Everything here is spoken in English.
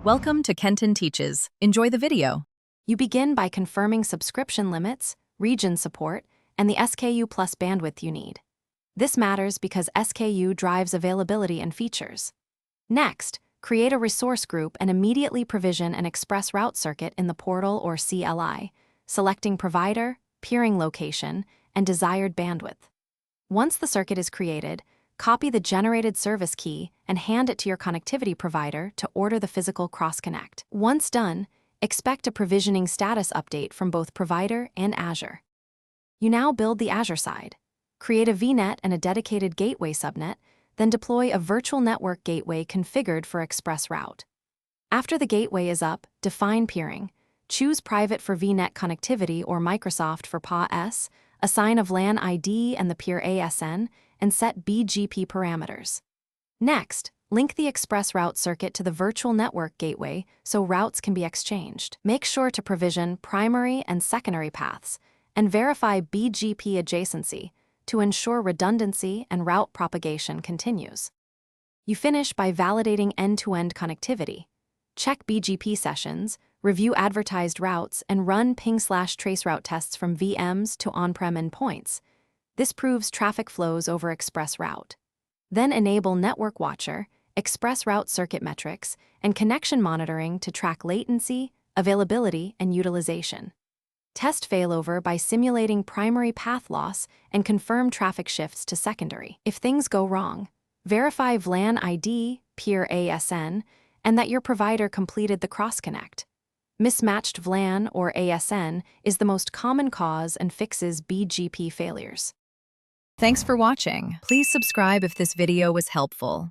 Welcome to Kenton Teaches. Enjoy the video. You begin by confirming subscription limits, region support, and the SKU plus bandwidth you need. This matters because SKU drives availability and features. Next, create a resource group and immediately provision an ExpressRoute circuit in the portal or CLI, selecting provider, peering location, and desired bandwidth. Once the circuit is created, copy the generated service key and hand it to your connectivity provider to order the physical cross-connect. Once done, expect a provisioning status update from both provider and Azure. You now build the Azure side. Create a VNet and a dedicated gateway subnet, then deploy a virtual network gateway configured for ExpressRoute. After the gateway is up, define peering. Choose private for VNet connectivity or Microsoft for PA-S, assign a VLAN ID and the peer ASN, and set BGP parameters. Next, link the ExpressRoute circuit to the virtual network gateway so routes can be exchanged. Make sure to provision primary and secondary paths, and verify BGP adjacency to ensure redundancy and route propagation continues. You finish by validating end-to-end connectivity. Check BGP sessions, review advertised routes, and run ping/traceroute tests from VMs to on-prem endpoints. This proves traffic flows over ExpressRoute. Then enable Network Watcher, ExpressRoute circuit metrics, and connection monitoring to track latency, availability, and utilization. Test failover by simulating primary path loss and confirm traffic shifts to secondary. If things go wrong, verify VLAN ID, peer ASN, and that your provider completed the cross-connect. Mismatched VLAN or ASN is the most common cause and fixes BGP failures. Thanks for watching. Please subscribe if this video was helpful.